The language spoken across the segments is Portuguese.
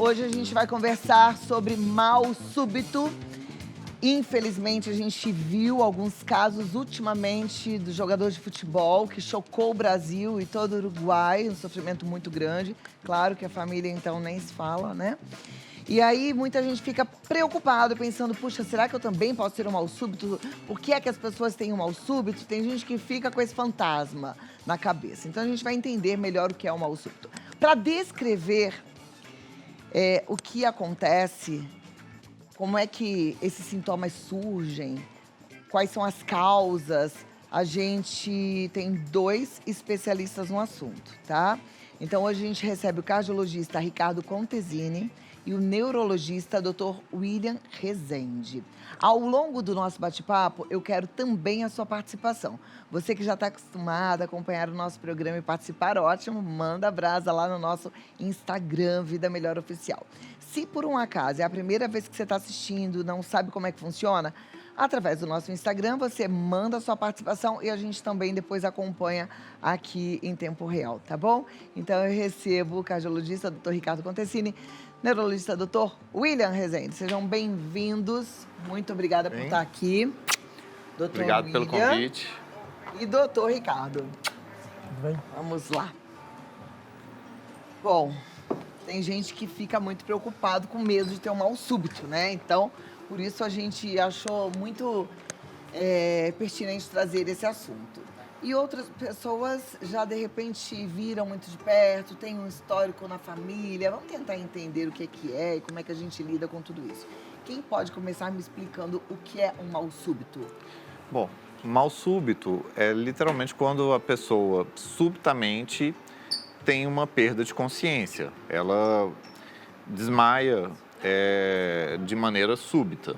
Hoje a gente vai conversar sobre mal súbito. Infelizmente, a gente viu alguns casos ultimamente do jogador de futebol que chocou o Brasil e todo o Uruguai, um sofrimento muito grande. Claro que a família, então, nem se fala, né? E aí, muita gente fica preocupada, pensando, puxa, será que eu também posso ter um mal súbito? Por que é que as pessoas têm um mal súbito? Tem gente que fica com esse fantasma na cabeça. Então, a gente vai entender melhor o que é um mal súbito. Para descrever o que acontece, como é que esses sintomas surgem, quais são as causas, a gente tem 2 especialistas no assunto, tá? Então, hoje a gente recebe o cardiologista Ricardo Contesini e o neurologista Dr. William Rezende. Ao longo do nosso bate-papo, eu quero também a sua participação. Você que já está acostumado a acompanhar o nosso programa e participar, ótimo, manda brasa lá no nosso Instagram, Vida Melhor Oficial. Se por um acaso é a primeira vez que você está assistindo, não sabe como é que funciona, através do nosso Instagram, você manda a sua participação e a gente também depois acompanha aqui em tempo real, tá bom? Então, eu recebo o cardiologista Dr. Ricardo Contesini, neurologista Dr. William Rezende. Sejam bem-vindos. Muito obrigada por estar aqui. Dr. Obrigado William pelo convite. e Dr. Ricardo. Tudo bem? Vamos lá. Bom, tem gente que fica muito preocupado com medo de ter um mal súbito, né? Então, por isso a gente achou muito pertinente trazer esse assunto. E outras pessoas já, de repente, viram muito de perto, tem um histórico na família. Vamos tentar entender o que é e como é que a gente lida com tudo isso. Quem pode começar me explicando o que é um mal súbito? Bom, mal súbito é literalmente quando a pessoa subitamente tem uma perda de consciência. Ela desmaia de maneira súbita.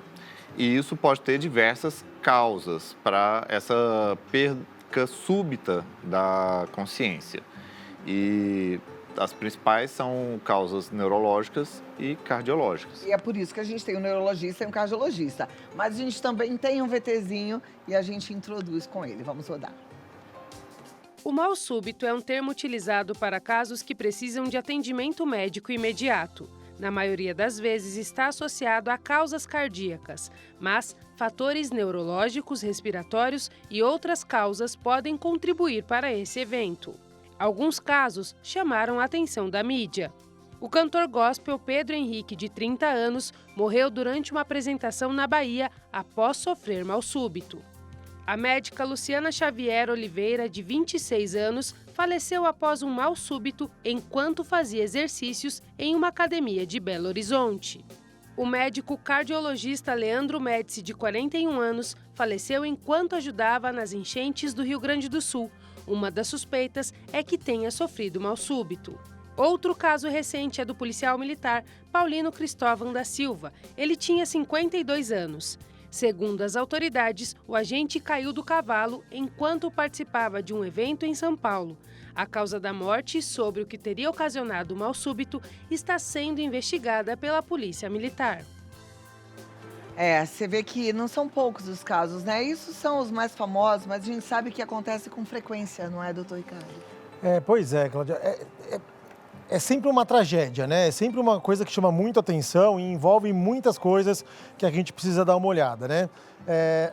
E isso pode ter diversas causas para essa perda súbita da consciência. E as principais são causas neurológicas e cardiológicas. E é por isso que a gente tem um neurologista e um cardiologista. Mas a gente também tem um VTzinho e a gente introduz com ele. Vamos rodar. O mal súbito é um termo utilizado para casos que precisam de atendimento médico imediato. Na maioria das vezes está associado a causas cardíacas, mas fatores neurológicos, respiratórios e outras causas podem contribuir para esse evento. Alguns casos chamaram a atenção da mídia. O cantor gospel Pedro Henrique, de 30 anos, morreu durante uma apresentação na Bahia após sofrer mal súbito. A médica Luciana Xavier Oliveira, de 26 anos, faleceu após um mal súbito enquanto fazia exercícios em uma academia de Belo Horizonte. O médico cardiologista Leandro Médici, de 41 anos, faleceu enquanto ajudava nas enchentes do Rio Grande do Sul. Uma das suspeitas é que tenha sofrido mal súbito. Outro caso recente é do policial militar Paulino Cristóvão da Silva. Ele tinha 52 anos. Segundo as autoridades, o agente caiu do cavalo enquanto participava de um evento em São Paulo. A causa da morte, sobre o que teria ocasionado o mal súbito, está sendo investigada pela Polícia Militar. Você vê que não são poucos os casos, né? Isso são os mais famosos, mas a gente sabe que acontece com frequência, não é, doutor Ricardo? Pois é, Cláudia. É sempre uma tragédia, né? É sempre uma coisa que chama muito atenção e envolve muitas coisas que a gente precisa dar uma olhada, né?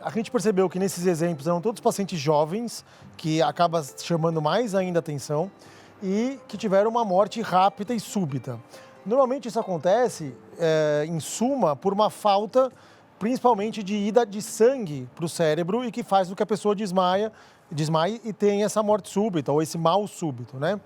A gente percebeu que nesses exemplos eram todos pacientes jovens, que acaba chamando mais ainda atenção, e que tiveram uma morte rápida e súbita. Normalmente isso acontece, em suma, por uma falta, principalmente de ida de sangue para o cérebro e que faz com que a pessoa desmaie e tenha essa morte súbita ou esse mal súbito, né?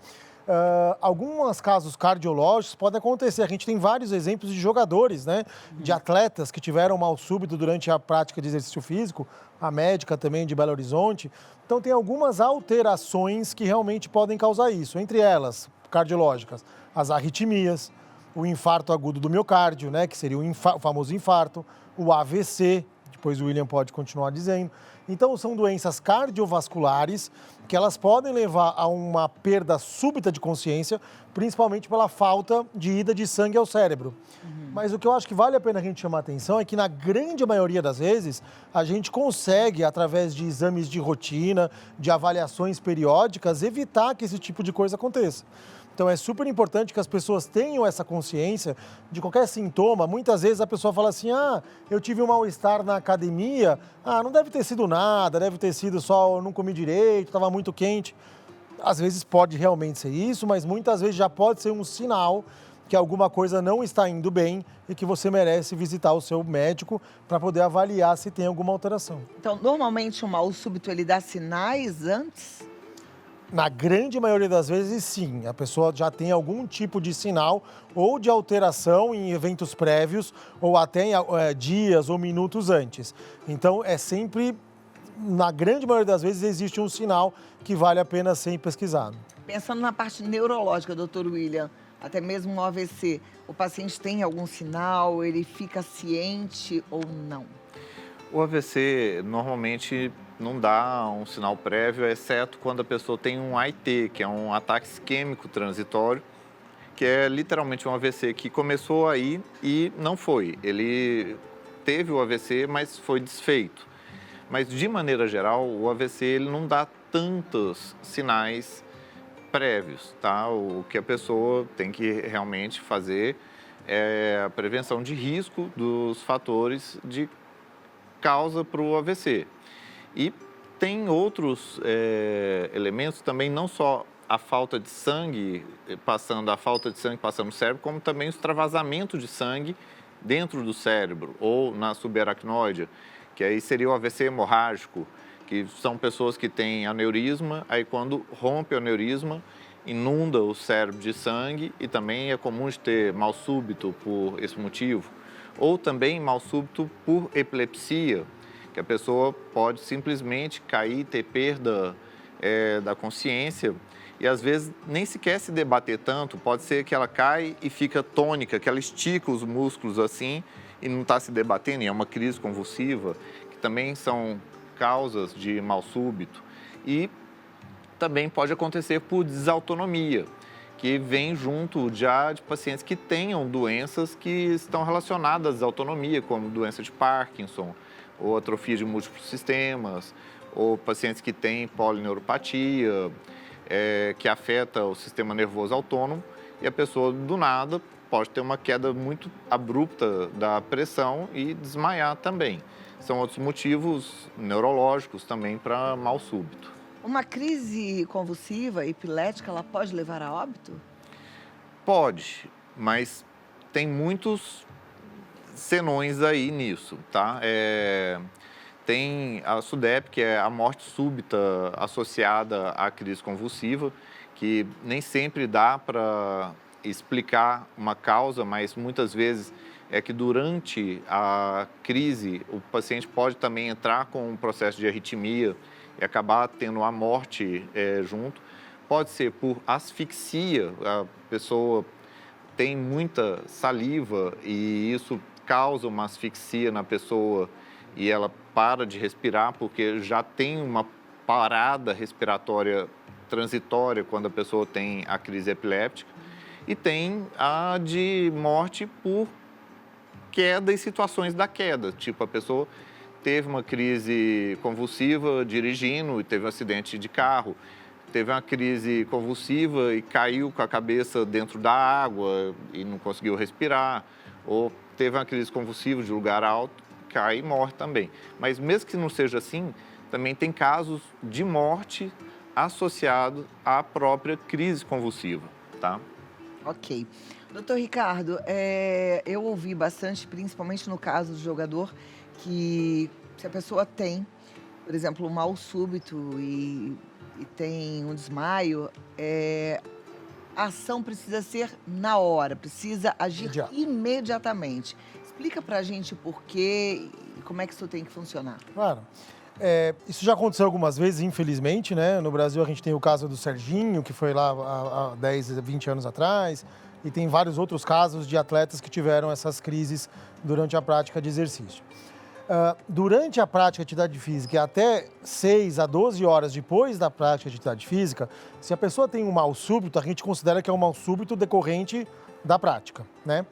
Alguns casos cardiológicos podem acontecer. A gente tem vários exemplos de jogadores, né? De atletas que tiveram mal súbito durante a prática de exercício físico, a médica também de Belo Horizonte. Então, tem algumas alterações que realmente podem causar isso. Entre elas, cardiológicas, as arritmias, o infarto agudo do miocárdio, né? Que seria o famoso infarto, o AVC, depois o William pode continuar dizendo. Então, são doenças cardiovasculares que elas podem levar a uma perda súbita de consciência, principalmente pela falta de ida de sangue ao cérebro. Mas o que eu acho que vale a pena a gente chamar a atenção é que, na grande maioria das vezes, a gente consegue, através de exames de rotina, de avaliações periódicas, evitar que esse tipo de coisa aconteça. Então é super importante que as pessoas tenham essa consciência de qualquer sintoma. Muitas vezes a pessoa fala assim, eu tive um mal-estar na academia, não deve ter sido nada, deve ter sido só eu não comi direito, estava muito quente. Às vezes pode realmente ser isso, mas muitas vezes já pode ser um sinal que alguma coisa não está indo bem e que você merece visitar o seu médico para poder avaliar se tem alguma alteração. Então, normalmente o mal súbito, ele dá sinais antes? Na grande maioria das vezes, sim. A pessoa já tem algum tipo de sinal ou de alteração em eventos prévios ou até dias ou minutos antes. Então, é sempre, na grande maioria das vezes, existe um sinal que vale a pena ser pesquisado. Pensando na parte neurológica, doutor William, até mesmo no AVC, o paciente tem algum sinal, ele fica ciente ou não? O AVC normalmente não dá um sinal prévio, exceto quando a pessoa tem um AIT, que é um ataque isquêmico transitório, que é literalmente um AVC que começou aí e não foi. Ele teve o AVC, mas foi desfeito. Mas, de maneira geral, o AVC ele não dá tantos sinais prévios, tá? O que a pessoa tem que realmente fazer é a prevenção de risco dos fatores de causa para o AVC. E tem outros elementos também, não só a falta de sangue passando no cérebro, como também o extravasamento de sangue dentro do cérebro ou na subaracnoide, que aí seria o AVC hemorrágico, que são pessoas que têm aneurisma, aí quando rompe o aneurisma, inunda o cérebro de sangue e também é comum de ter mal súbito por esse motivo. Ou também mal súbito por epilepsia, que a pessoa pode simplesmente cair, ter perda da consciência e às vezes nem sequer se debater tanto, pode ser que ela cai e fica tônica, que ela estica os músculos assim e não está se debatendo, e é uma crise convulsiva, que também são causas de mal súbito. E também pode acontecer por desautonomia, que vem junto já de pacientes que tenham doenças que estão relacionadas à desautonomia, como doença de Parkinson, ou atrofia de múltiplos sistemas, ou pacientes que têm polineuropatia, que afeta o sistema nervoso autônomo, e a pessoa, do nada, pode ter uma queda muito abrupta da pressão e desmaiar também. São outros motivos neurológicos também para mal súbito. Uma crise convulsiva, epilética, ela pode levar a óbito? Pode, mas tem muitos senões aí nisso, tá? Tem a SUDEP, que é a morte súbita associada à crise convulsiva, que nem sempre dá para explicar uma causa, mas muitas vezes é que durante a crise o paciente pode também entrar com um processo de arritmia e acabar tendo a morte junto. Pode ser por asfixia, a pessoa tem muita saliva e isso causa uma asfixia na pessoa e ela para de respirar porque já tem uma parada respiratória transitória quando a pessoa tem a crise epiléptica. E tem a de morte por queda e situações da queda, tipo a pessoa teve uma crise convulsiva dirigindo e teve um acidente de carro, teve uma crise convulsiva e caiu com a cabeça dentro da água e não conseguiu respirar, ou teve uma crise convulsiva de lugar alto, cai e morre também. Mas mesmo que não seja assim, também tem casos de morte associados à própria crise convulsiva, tá? Ok. Doutor Ricardo, eu ouvi bastante, principalmente no caso do jogador, que se a pessoa tem, por exemplo, um mal súbito e tem um desmaio, a ação precisa ser na hora, precisa agir imediatamente. Explica pra gente por quê e como é que isso tem que funcionar. Claro. Isso já aconteceu algumas vezes, infelizmente, né? No Brasil a gente tem o caso do Serginho, que foi lá há 10, 20 anos atrás, e tem vários outros casos de atletas que tiveram essas crises durante a prática de exercício. Durante a prática de atividade física, até 6 a 12 horas depois da prática de atividade física, se a pessoa tem um mal súbito, a gente considera que é um mal súbito decorrente da prática, né?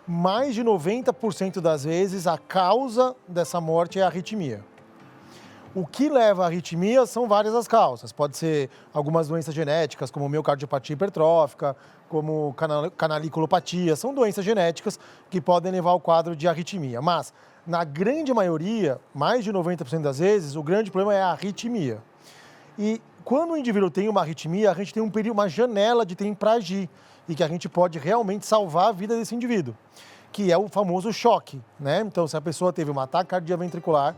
Mais de 90% das vezes, a causa dessa morte é a arritmia. O que leva à arritmia são várias as causas. Pode ser algumas doenças genéticas, como miocardiopatia hipertrófica, como canaliculopatia. São doenças genéticas que podem levar ao quadro de arritmia. Mas, na grande maioria, mais de 90% das vezes, o grande problema é a arritmia. E quando o indivíduo tem uma arritmia, a gente tem uma janela de tempo para agir e que a gente pode realmente salvar a vida desse indivíduo, que é o famoso choque, né? Então, se a pessoa teve um ataque cardioventricular,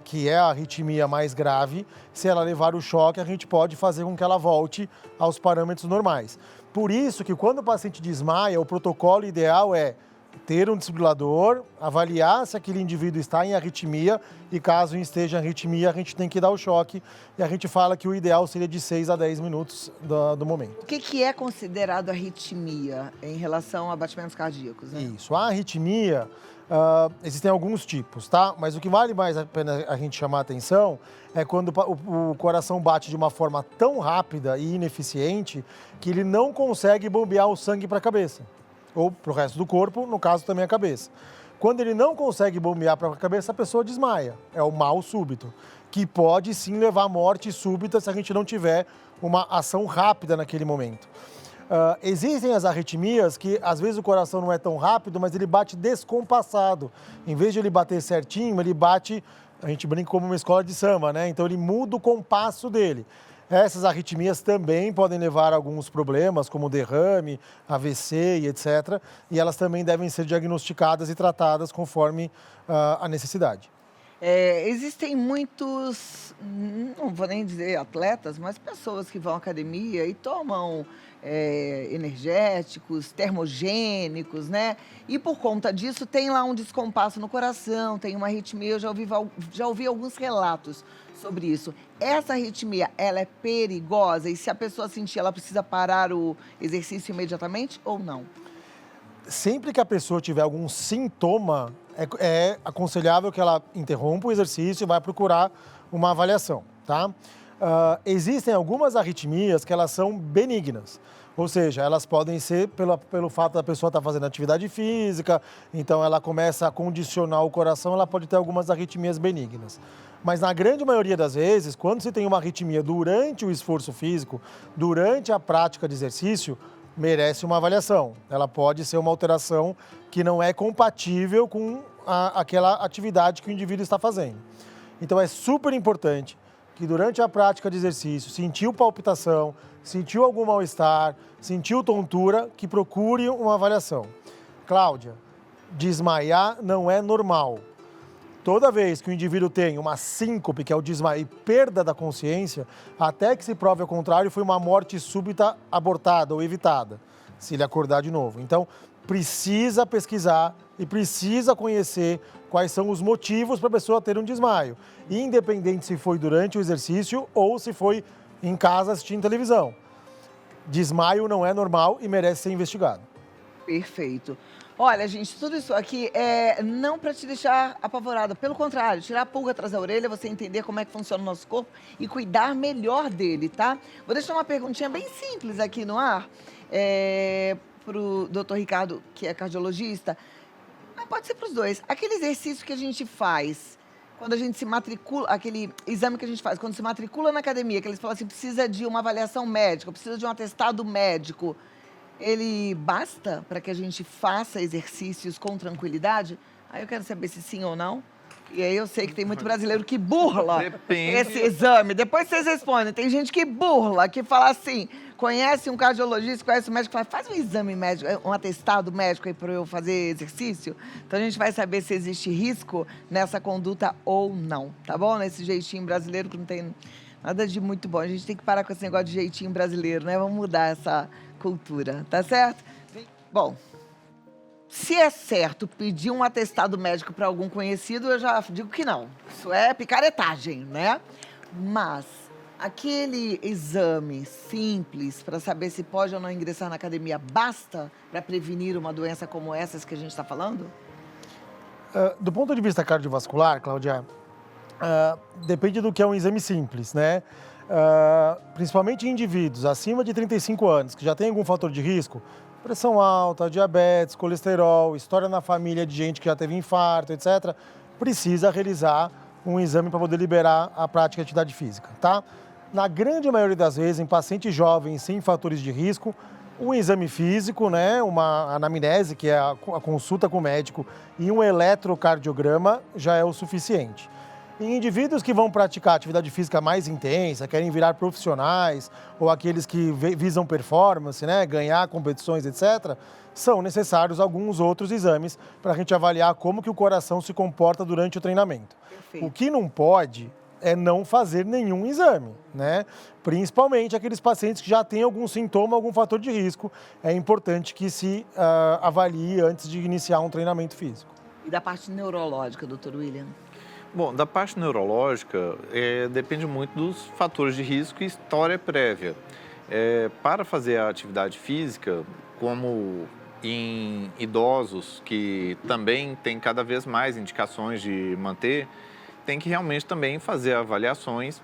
que é a arritmia mais grave, se ela levar o choque, a gente pode fazer com que ela volte aos parâmetros normais. Por isso que quando o paciente desmaia, o protocolo ideal é ter um desfibrilador, avaliar se aquele indivíduo está em arritmia e caso esteja em arritmia, a gente tem que dar o choque e a gente fala que o ideal seria de 6 a 10 minutos do momento. O que é considerado arritmia em relação a batimentos cardíacos, né? Isso, a arritmia, existem alguns tipos, tá? Mas o que vale mais a pena a gente chamar a atenção é quando o coração bate de uma forma tão rápida e ineficiente que ele não consegue bombear o sangue para a cabeça. Ou para o resto do corpo, no caso também a cabeça. Quando ele não consegue bombear para a cabeça, a pessoa desmaia. É o mal súbito, que pode sim levar à morte súbita se a gente não tiver uma ação rápida naquele momento. Existem as arritmias que às vezes o coração não é tão rápido, mas ele bate descompassado. Em vez de ele bater certinho, ele bate, a gente brinca como uma escola de samba, né? Então ele muda o compasso dele. Essas arritmias também podem levar a alguns problemas, como derrame, AVC e etc. E elas também devem ser diagnosticadas e tratadas conforme a necessidade. Existem muitos, não vou nem dizer atletas, mas pessoas que vão à academia e tomam energéticos, termogênicos, né? E por conta disso tem lá um descompasso no coração, tem uma arritmia. Eu já ouvi alguns relatos sobre isso. Essa arritmia, ela é perigosa? E se a pessoa sentir, ela precisa parar o exercício imediatamente ou não? Sempre que a pessoa tiver algum sintoma, é aconselhável que ela interrompa o exercício e vá procurar uma avaliação, tá? Existem algumas arritmias que elas são benignas, ou seja, elas podem ser pelo fato da pessoa estar fazendo atividade física, então ela começa a condicionar o coração, ela pode ter algumas arritmias benignas. Mas na grande maioria das vezes, quando se tem uma arritmia durante o esforço físico, durante a prática de exercício, merece uma avaliação. Ela pode ser uma alteração que não é compatível com aquela atividade que o indivíduo está fazendo. Então é super importante que durante a prática de exercício, sentiu palpitação, sentiu algum mal-estar, sentiu tontura, que procure uma avaliação. Cláudia, desmaiar não é normal. Toda vez que o indivíduo tem uma síncope, que é o desmaio e perda da consciência, até que se prove ao contrário, foi uma morte súbita abortada ou evitada, se ele acordar de novo. Então, precisa pesquisar e precisa conhecer quais são os motivos para a pessoa ter um desmaio, independente se foi durante o exercício ou se foi em casa assistindo televisão. Desmaio não é normal e merece ser investigado. Perfeito. Olha, gente, tudo isso aqui é não para te deixar apavorada. Pelo contrário, tirar a pulga atrás da orelha, você entender como é que funciona o nosso corpo e cuidar melhor dele, tá? Vou deixar uma perguntinha bem simples aqui no ar para o doutor Ricardo, que é cardiologista. Mas pode ser para os dois. Aquele exercício que a gente faz quando a gente se matricula, aquele exame que a gente faz quando se matricula na academia, que eles falam assim, precisa de uma avaliação médica, precisa de um atestado médico. Ele basta para que a gente faça exercícios com tranquilidade? Aí eu quero saber se sim ou não. E aí eu sei que tem muito brasileiro que burla esse exame. Depois vocês respondem. Tem gente que burla, que fala assim, conhece um cardiologista, conhece um médico, fala, faz um exame médico, um atestado médico aí para eu fazer exercício. Então a gente vai saber se existe risco nessa conduta ou não, tá bom? Nesse jeitinho brasileiro que não tem nada de muito bom. A gente tem que parar com esse negócio de jeitinho brasileiro, né? Vamos mudar essa cultura, tá certo? Bom, se é certo pedir um atestado médico para algum conhecido, eu já digo que não. Isso é picaretagem, né? Mas aquele exame simples para saber se pode ou não ingressar na academia basta para prevenir uma doença como essas que a gente está falando? Do ponto de vista cardiovascular, Cláudia, depende do que é um exame simples, né? Principalmente em indivíduos acima de 35 anos, que já tem algum fator de risco, pressão alta, diabetes, colesterol, história na família de gente que já teve infarto, etc., precisa realizar um exame para poder liberar a prática de atividade física, tá? Na grande maioria das vezes, em pacientes jovens sem fatores de risco, um exame físico, né, uma anamnese, que é a consulta com o médico, e um eletrocardiograma já é o suficiente. Em indivíduos que vão praticar atividade física mais intensa, querem virar profissionais, ou aqueles que visam performance, né, ganhar competições, etc., são necessários alguns outros exames para a gente avaliar como que o coração se comporta durante o treinamento. Perfeito. O que não pode é não fazer nenhum exame, né? Principalmente aqueles pacientes que já têm algum sintoma, algum fator de risco. É importante que se avalie antes de iniciar um treinamento físico. E da parte neurológica, doutor William? Bom, da parte neurológica, depende muito dos fatores de risco e história prévia. Para fazer a atividade física, como em idosos que também têm cada vez mais indicações de manter, tem que realmente também fazer avaliações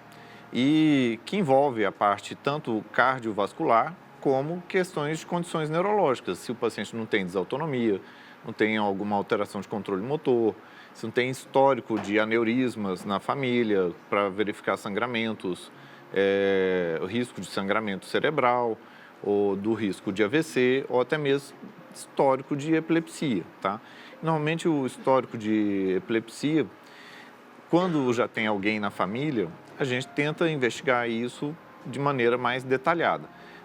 e que envolve a parte tanto cardiovascular como questões de condições neurológicas. Se o paciente não tem desautonomia, não tem alguma alteração de controle motor, se não tem histórico de aneurismas na família para verificar sangramentos, o risco de sangramento cerebral, ou do risco de AVC, ou até mesmo histórico de epilepsia, tá? Normalmente o histórico de epilepsia, quando já tem alguém na família, a gente tenta investigar isso de maneira mais detalhada.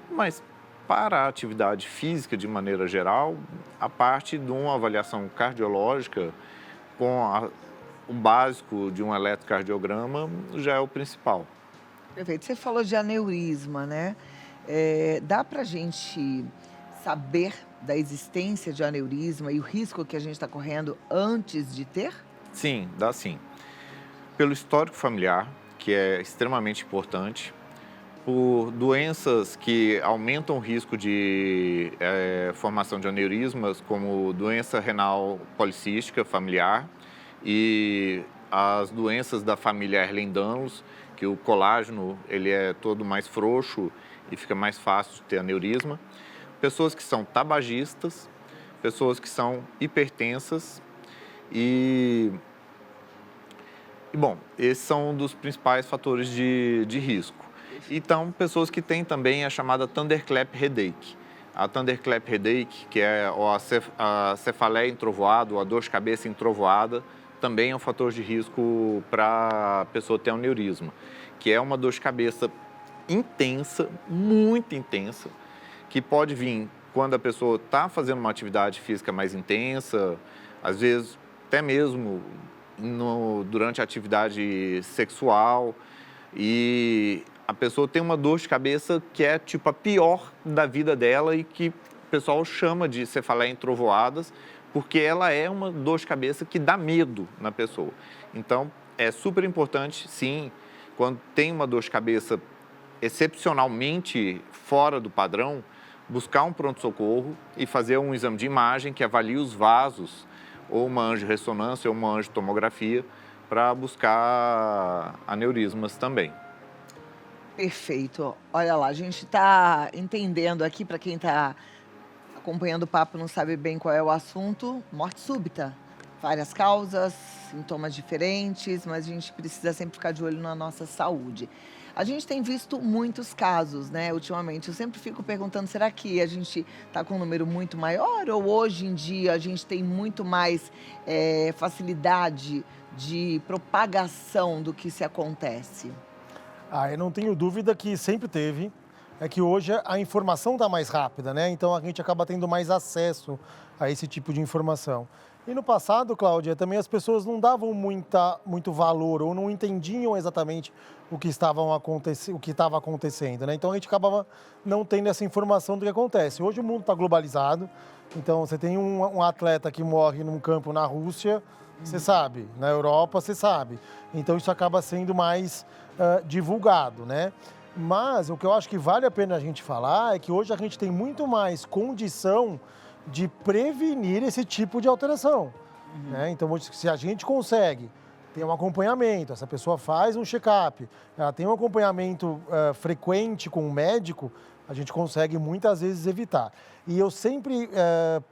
Mas para a atividade física, de maneira geral, a parte de uma avaliação cardiológica com o básico de um eletrocardiograma já é o principal. Perfeito. Você falou de aneurisma, né? Dá para a gente saber da existência de aneurisma e o risco que a gente está correndo antes de ter? Sim, dá sim. Pelo histórico familiar, que é extremamente importante, por doenças que aumentam o risco de formação de aneurismas, como doença renal policística familiar e as doenças da família Ehlers-Danlos, que o colágeno ele é todo mais frouxo e fica mais fácil de ter aneurisma. Pessoas que são tabagistas, pessoas que são hipertensas bom, esses são um dos principais fatores de risco. Então, pessoas que têm também a chamada thunderclap headache. A thunderclap headache, que é a cefaleia entrovoada, ou a dor de cabeça entrovoada, também é um fator de risco para a pessoa ter aneurisma, que é uma dor de cabeça intensa, muito intensa, que pode vir quando a pessoa está fazendo uma atividade física mais intensa, às vezes até mesmo durante a atividade sexual, e a pessoa tem uma dor de cabeça que é tipo a pior da vida dela e que o pessoal chama de cefaleia entrovoadas, porque ela é uma dor de cabeça que dá medo na pessoa. Então, é super importante, sim, quando tem uma dor de cabeça excepcionalmente fora do padrão, buscar um pronto-socorro e fazer um exame de imagem que avalie os vasos, ou uma angiorressonância ou uma angiotomografia, para buscar aneurismas também. Perfeito. Olha lá, a gente está entendendo aqui, para quem está acompanhando o papo não sabe bem qual é o assunto, morte súbita. Várias causas, sintomas diferentes, mas a gente precisa sempre ficar de olho na nossa saúde. A gente tem visto muitos casos, né, ultimamente. Eu sempre fico perguntando, será que a gente está com um número muito maior? Ou hoje em dia a gente tem muito mais facilidade de propagação do que se acontece? Eu não tenho dúvida que sempre teve. É que hoje a informação está mais rápida, né? Então a gente acaba tendo mais acesso a esse tipo de informação. E no passado, Cláudia, também as pessoas não davam muito valor ou não entendiam exatamente o que estava acontecendo, né? Então a gente acabava não tendo essa informação do que acontece. Hoje o mundo está globalizado, então você tem um atleta que morre num campo na Rússia, você sabe, na Europa você sabe. Então isso acaba sendo mais divulgado, né? Mas o que eu acho que vale a pena a gente falar é que hoje a gente tem muito mais condição de prevenir esse tipo de alteração. Né? Então, se a gente consegue ter um acompanhamento, essa pessoa faz um check-up, ela tem um acompanhamento frequente com o médico, a gente consegue muitas vezes evitar. E eu sempre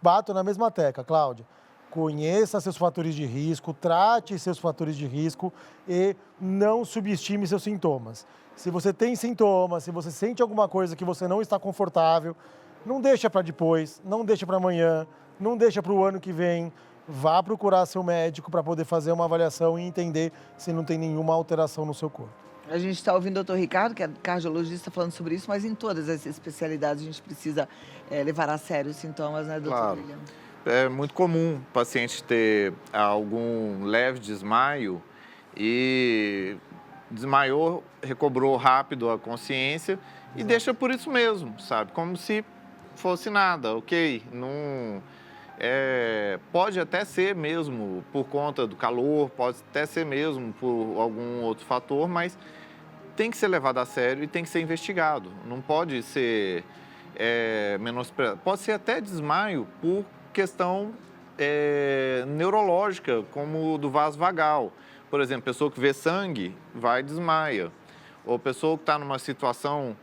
bato na mesma tecla, Cláudia. conheça seus fatores de risco, trate seus fatores de risco e não subestime seus sintomas. Se você tem sintomas, se você sente alguma coisa que você não está confortável, não deixa para depois, não deixa para amanhã, não deixa para o ano que vem. Vá procurar seu médico para poder fazer uma avaliação e entender se não tem nenhuma alteração no seu corpo. A gente está ouvindo o Dr. Ricardo, que é cardiologista, falando sobre isso, mas em todas as especialidades a gente precisa levar a sério os sintomas, né, doutor Claro. William? É muito comum o paciente ter algum leve desmaio e desmaiou, recobrou rápido a consciência e deixa por isso mesmo, sabe? Como se fosse nada, ok? Não, pode até ser mesmo por conta do calor, pode até ser mesmo por algum outro fator, mas tem que ser levado a sério e tem que ser investigado. Não pode ser menosprezado. Pode ser até desmaio por questão neurológica, como do vaso vagal. Por exemplo, pessoa que vê sangue, vai e desmaia. Ou pessoa que está numa situação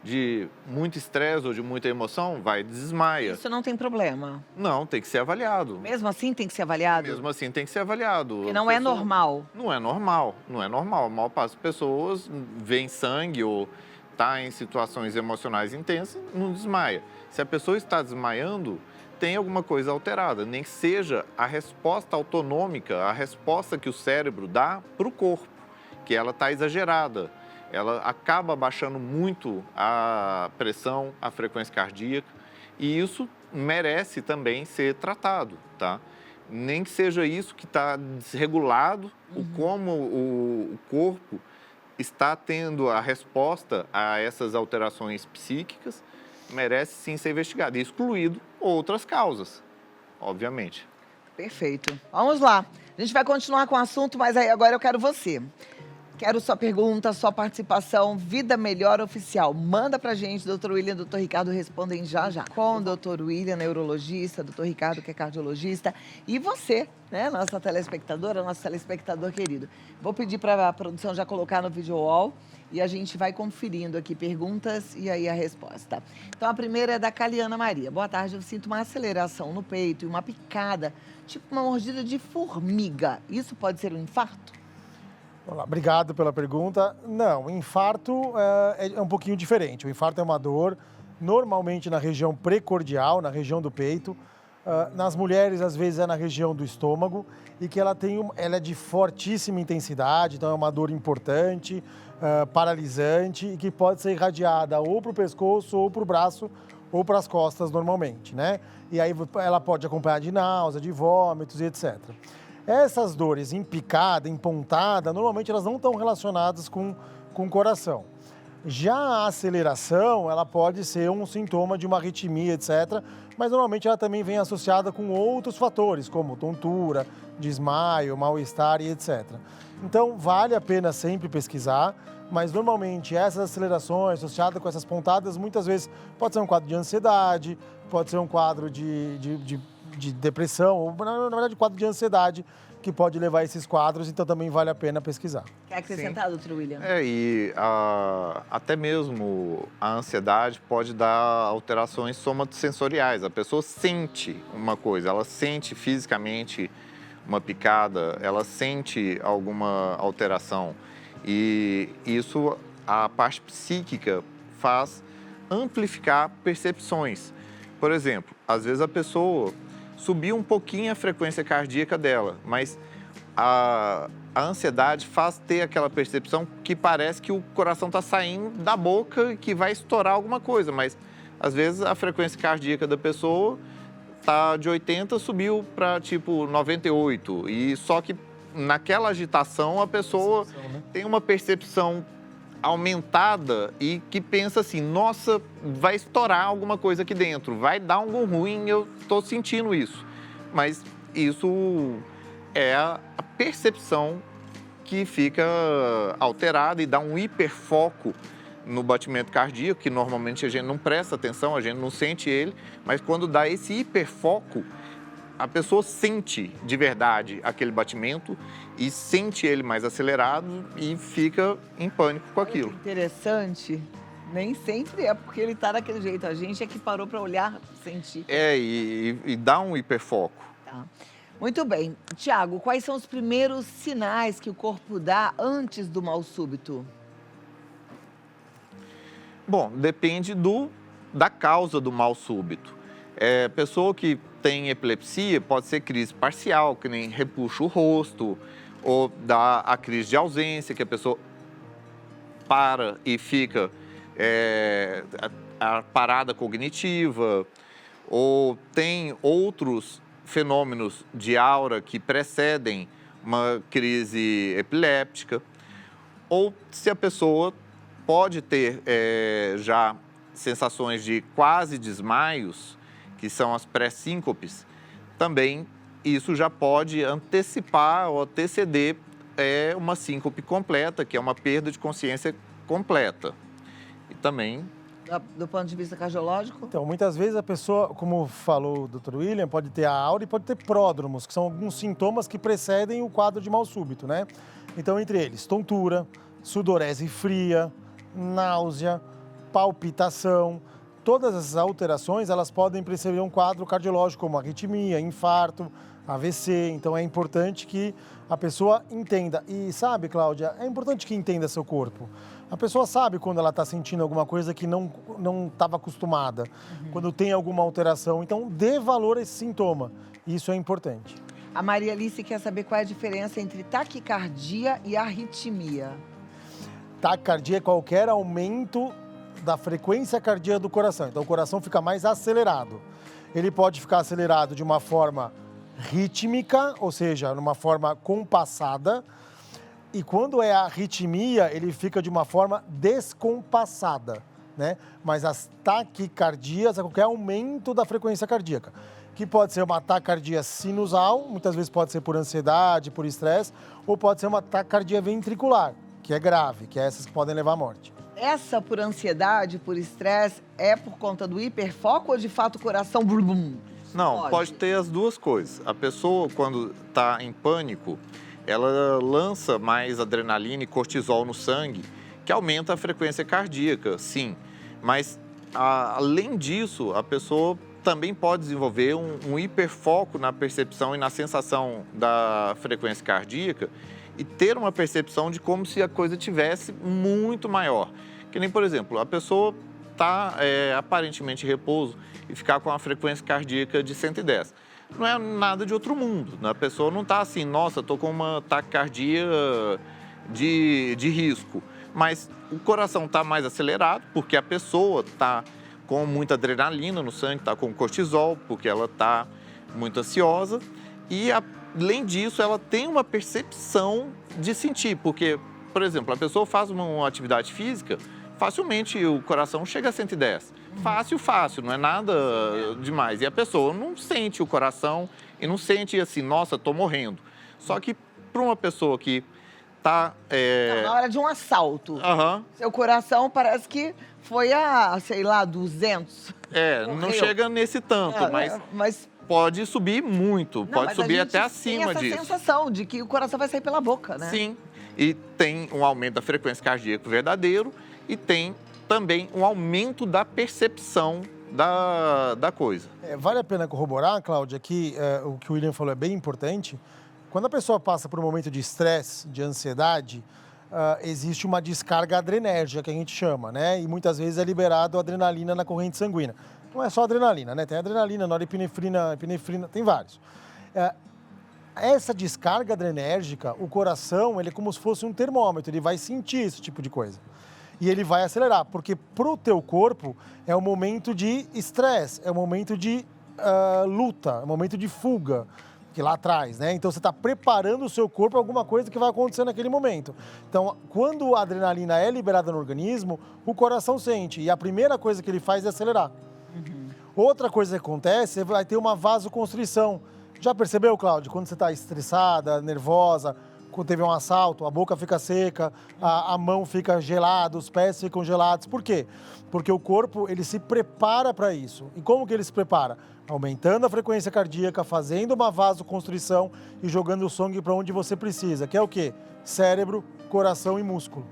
de muito estresse ou de muita emoção, vai e desmaia. Isso não tem problema. Não, tem que ser avaliado. Mesmo assim tem que ser avaliado? Mesmo assim tem que ser avaliado. Porque não é normal. Não é normal, não é normal. A maior parte das pessoas vê sangue ou está em situações emocionais intensas, não desmaia. Se a pessoa está desmaiando, tem alguma coisa alterada, nem que seja a resposta autonômica, a resposta que o cérebro dá para o corpo, que ela está exagerada. Ela acaba baixando muito a pressão, a frequência cardíaca, e isso merece também ser tratado, tá? Nem que seja isso que está desregulado, como o corpo está tendo a resposta a essas alterações psíquicas, merece sim ser investigado, excluído outras causas, obviamente. Perfeito. Vamos lá. A gente vai continuar com o assunto, mas aí agora eu quero você. Quero sua pergunta, sua participação, Vida Melhor Oficial. Manda pra gente, doutor William e doutor Ricardo respondem já já. Com o doutor William, neurologista, doutor Ricardo, que é cardiologista, e você, né, nossa telespectadora, nosso telespectador querido. Vou pedir para a produção já colocar no video wall e a gente vai conferindo aqui perguntas e aí a resposta. Então, a primeira é da Caliana Maria. Boa tarde, eu sinto uma aceleração no peito e uma picada, tipo uma mordida de formiga. Isso pode ser um infarto? Olá, obrigado pela pergunta. Não, o infarto é um pouquinho diferente. O infarto é uma dor, normalmente na região precordial, na região do peito. Nas mulheres, às vezes, é na região do estômago e que ela é de fortíssima intensidade, então é uma dor importante, paralisante e que pode ser irradiada ou para o pescoço, ou para o braço, ou para as costas normalmente, né? E aí ela pode acompanhar de náusea, de vômitos e etc. Essas dores em picada, em pontada, normalmente elas não estão relacionadas com o coração. Já a aceleração, ela pode ser um sintoma de uma arritmia, etc. Mas normalmente ela também vem associada com outros fatores, como tontura, desmaio, mal-estar e etc. Então, vale a pena sempre pesquisar, mas normalmente essas acelerações associadas com essas pontadas, muitas vezes pode ser um quadro de ansiedade, pode ser um quadro de depressão, ou na verdade, quadro de ansiedade, que pode levar a esses quadros, então também vale a pena pesquisar. Quer acrescentar, doutor William? E até mesmo a ansiedade pode dar alterações somatosensoriais. A pessoa sente uma coisa, ela sente fisicamente uma picada, ela sente alguma alteração. E isso, a parte psíquica, faz amplificar percepções. Por exemplo, às vezes a pessoa subiu um pouquinho a frequência cardíaca dela, mas a ansiedade faz ter aquela percepção que parece que o coração está saindo da boca e que vai estourar alguma coisa, mas às vezes a frequência cardíaca da pessoa está de 80, subiu para tipo 98, e só que naquela agitação a pessoa tem uma percepção aumentada e que pensa assim, nossa, vai estourar alguma coisa aqui dentro, vai dar algum ruim, eu estou sentindo isso. Mas isso é a percepção que fica alterada e dá um hiperfoco no batimento cardíaco, que normalmente a gente não presta atenção, a gente não sente ele, mas quando dá esse hiperfoco, a pessoa sente de verdade aquele batimento e sente ele mais acelerado e fica em pânico com aquilo. Olha que interessante. Nem sempre é porque ele está daquele jeito. A gente é que parou para olhar, sentir. E dá um hiperfoco. Tá. Muito bem. Tiago, quais são os primeiros sinais que o corpo dá antes do mal súbito? Bom, depende da causa do mal súbito. Pessoa que tem epilepsia pode ser crise parcial, que nem repuxa o rosto, ou dá a crise de ausência, que a pessoa para e fica a parada cognitiva, ou tem outros fenômenos de aura que precedem uma crise epiléptica, ou se a pessoa pode ter já sensações de quase desmaios, que são as pré-síncopes, também isso já pode antecipar ou anteceder uma síncope completa, que é uma perda de consciência completa. E também... Do ponto de vista cardiológico? Então, muitas vezes a pessoa, como falou o Dr. William, pode ter a aura e pode ter pródromos, que são alguns sintomas que precedem o quadro de mal súbito, né? Então, entre eles, tontura, sudorese fria, náusea, palpitação. Todas essas alterações, elas podem preceder um quadro cardiológico, como arritmia, infarto, AVC. Então, é importante que a pessoa entenda. E sabe, Cláudia, é importante que entenda seu corpo. A pessoa sabe quando ela está sentindo alguma coisa que não estava acostumada, quando tem alguma alteração. Então, dê valor a esse sintoma. Isso é importante. A Maria Alice quer saber qual é a diferença entre taquicardia e arritmia. Taquicardia é qualquer aumento da frequência cardíaca do coração. Então, o coração fica mais acelerado. Ele pode ficar acelerado de uma forma rítmica, ou seja, numa forma compassada. E quando é a arritmia, ele fica de uma forma descompassada, né? Mas as taquicardias é qualquer aumento da frequência cardíaca, que pode ser uma taquicardia sinusal, muitas vezes pode ser por ansiedade, por estresse, ou pode ser uma taquicardia ventricular, que é grave, que é essas que podem levar à morte. Essa por ansiedade, por estresse, é por conta do hiperfoco ou de fato o coração blum, blum? Não, pode ter as duas coisas. A pessoa, quando está em pânico, ela lança mais adrenalina e cortisol no sangue, que aumenta a frequência cardíaca, sim. Mas, além disso, a pessoa também pode desenvolver um hiperfoco na percepção e na sensação da frequência cardíaca e ter uma percepção de como se a coisa tivesse muito maior. Que nem, por exemplo, a pessoa está aparentemente em repouso e ficar com a frequência cardíaca de 110. Não é nada de outro mundo, né? A pessoa não está assim, nossa, estou com uma taquicardia de risco. Mas o coração está mais acelerado, porque a pessoa está com muita adrenalina no sangue, está com cortisol, porque ela está muito ansiosa. E, além disso, ela tem uma percepção de sentir, porque, por exemplo, a pessoa faz uma atividade física, facilmente o coração chega a 110. Fácil, não é nada demais. E a pessoa não sente o coração e não sente assim, nossa, estou morrendo. Só que para uma pessoa que está... Na hora de um assalto, seu coração parece que foi a, sei lá, 200. Não chega nesse tanto, mas pode subir muito, pode subir até acima disso. Tem essa sensação de que o coração vai sair pela boca, né? Sim, e tem um aumento da frequência cardíaca verdadeiro e tem também um aumento da percepção da coisa. Vale a pena corroborar, Cláudia, que o que o William falou é bem importante. Quando a pessoa passa por um momento de estresse, de ansiedade, existe uma descarga adrenérgica, que a gente chama, né? E muitas vezes é liberado adrenalina na corrente sanguínea. Não é só adrenalina, né? Tem adrenalina, norepinefrina, epinefrina, tem vários. Essa descarga adrenérgica, o coração, ele é como se fosse um termômetro, ele vai sentir esse tipo de coisa. E ele vai acelerar, porque pro teu corpo é um momento de estresse, é um momento de luta, é um momento de fuga, que lá atrás, né? Então você está preparando o seu corpo para alguma coisa que vai acontecer naquele momento. Então, quando a adrenalina é liberada no organismo, o coração sente, e a primeira coisa que ele faz é acelerar. Outra coisa que acontece, você vai ter uma vasoconstrição. Já percebeu, Cláudio, quando você está estressada, nervosa, quando teve um assalto, a boca fica seca, a mão fica gelada, os pés ficam gelados. Por quê? Porque o corpo, ele se prepara para isso. E como que ele se prepara? Aumentando a frequência cardíaca, fazendo uma vasoconstrição e jogando o sangue para onde você precisa, que é o quê? Cérebro, coração e músculo.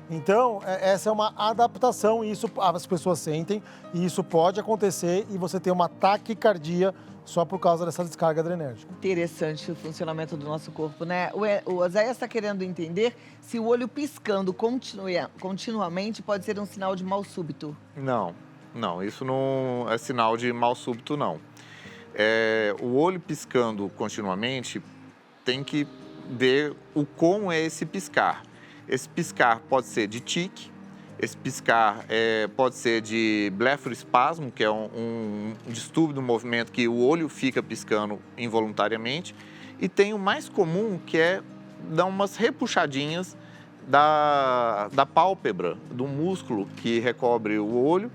Então, essa é uma adaptação, e isso as pessoas sentem, e isso pode acontecer, e você tem uma taquicardia só por causa dessa descarga adrenérgica. Interessante o funcionamento do nosso corpo, né? O Oséias está querendo entender se o olho piscando continuamente pode ser um sinal de mal súbito. Não, isso não é sinal de mal súbito, não. O olho piscando continuamente tem que ver como é esse piscar. Esse piscar pode ser de tique, esse piscar pode ser de blefaroespasmo, que é um distúrbio do movimento que o olho fica piscando involuntariamente. E tem o mais comum, que é dar umas repuxadinhas da pálpebra, do músculo que recobre o olho,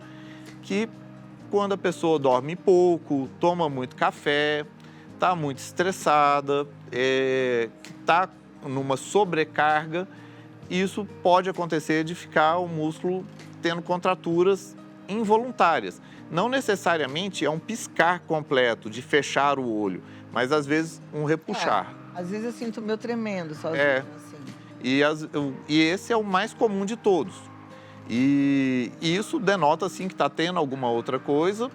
que quando a pessoa dorme pouco, toma muito café, está muito estressada, está numa sobrecarga, isso pode acontecer de ficar o músculo tendo contraturas involuntárias. Não necessariamente é um piscar completo, de fechar o olho, mas às vezes um repuxar. Às vezes eu sinto o meu tremendo sozinho, assim. E esse é o mais comum de todos. E isso denota, assim, que está tendo alguma outra coisa,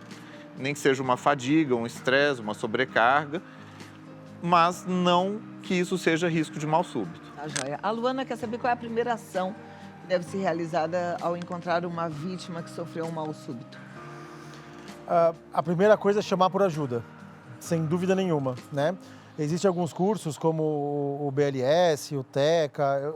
nem que seja uma fadiga, um estresse, uma sobrecarga, mas não que isso seja risco de mal súbito. Tá joia. A Luana quer saber qual é a primeira ação que deve ser realizada ao encontrar uma vítima que sofreu um mal súbito. A primeira coisa é chamar por ajuda, sem dúvida nenhuma, né? Existem alguns cursos como o BLS, o TECA,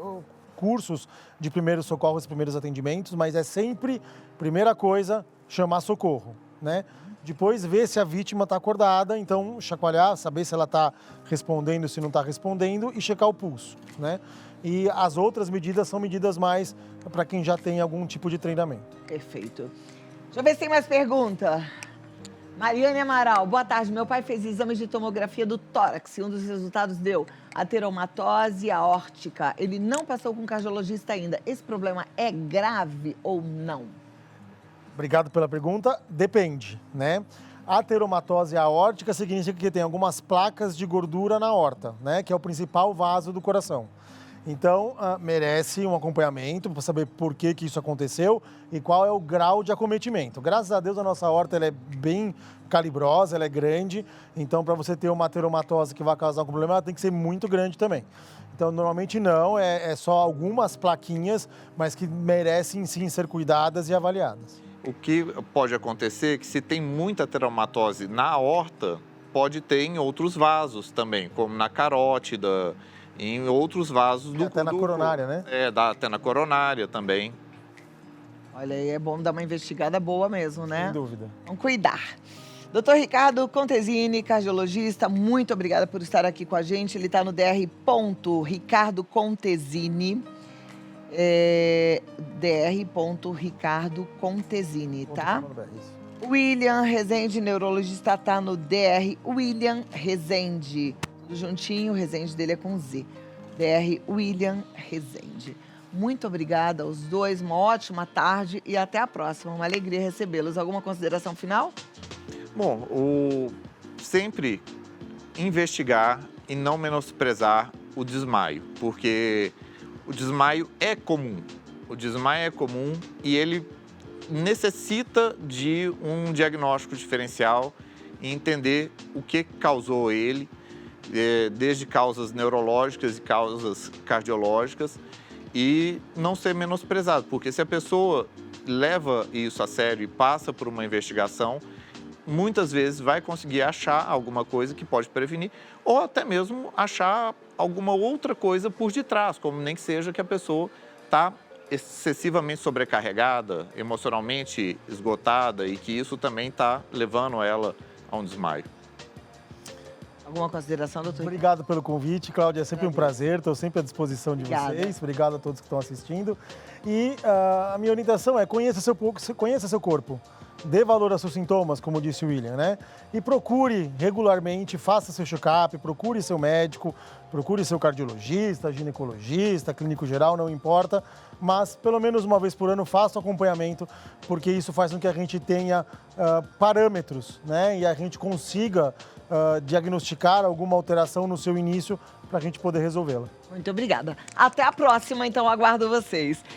cursos de primeiros socorros e primeiros atendimentos, mas é sempre, primeira coisa, chamar socorro, né? Depois ver se a vítima está acordada, então chacoalhar, saber se ela está respondendo, se não está respondendo e checar o pulso, né? E as outras medidas são medidas mais para quem já tem algum tipo de treinamento. Perfeito. Deixa eu ver se tem mais pergunta. Mariane Amaral, boa tarde. Meu pai fez exames de tomografia do tórax e um dos resultados deu ateromatose aórtica. Ele não passou com cardiologista ainda. Esse problema é grave ou não? Obrigado pela pergunta. Depende, né? A ateromatose aórtica significa que tem algumas placas de gordura na aorta, né? Que é o principal vaso do coração. Então, merece um acompanhamento para saber por que isso aconteceu e qual é o grau de acometimento. Graças a Deus, a nossa aorta ela é bem calibrosa, ela é grande. Então, para você ter uma ateromatose que vai causar um problema, ela tem que ser muito grande também. Então, normalmente não, é só algumas plaquinhas, mas que merecem sim ser cuidadas e avaliadas. O que pode acontecer é que se tem muita ateromatose na aorta, pode ter em outros vasos também, como na carótida, em outros vasos do até na coronária, né? Até na coronária também. Olha, aí é bom dar uma investigada boa mesmo, né? Sem dúvida. Vamos cuidar. Dr. Ricardo Contesini, cardiologista, muito obrigada por estar aqui com a gente. Ele está no Dr. Ricardo Contesini. Dr. Ricardo Contesini, tá? William Rezende, neurologista, está no Dr. William Rezende. Tudo juntinho, o Rezende dele é com Z. Dr. William Rezende. Muito obrigada aos dois, uma ótima tarde e até a próxima. Uma alegria recebê-los. Alguma consideração final? Bom, sempre investigar e não menosprezar o desmaio, porque o desmaio é comum. O desmaio é comum e ele necessita de um diagnóstico diferencial e entender o que causou ele, desde causas neurológicas e causas cardiológicas, e não ser menosprezado, porque se a pessoa leva isso a sério e passa por uma investigação, muitas vezes vai conseguir achar alguma coisa que pode prevenir, ou até mesmo achar alguma outra coisa por detrás, como nem que seja que a pessoa está excessivamente sobrecarregada, emocionalmente esgotada, e que isso também está levando ela a um desmaio. Alguma consideração, doutor? Obrigado pelo convite, Cláudia. É sempre um prazer, estou sempre à disposição de vocês. Obrigado a todos que estão assistindo. E a minha orientação é conheça seu corpo. Dê valor aos seus sintomas, como disse o William, né? E procure regularmente, faça seu check-up, procure seu médico, procure seu cardiologista, ginecologista, clínico geral, não importa. Mas pelo menos uma vez por ano faça o acompanhamento, porque isso faz com que a gente tenha parâmetros, né? E a gente consiga diagnosticar alguma alteração no seu início para a gente poder resolvê-la. Muito obrigada. Até a próxima, então aguardo vocês.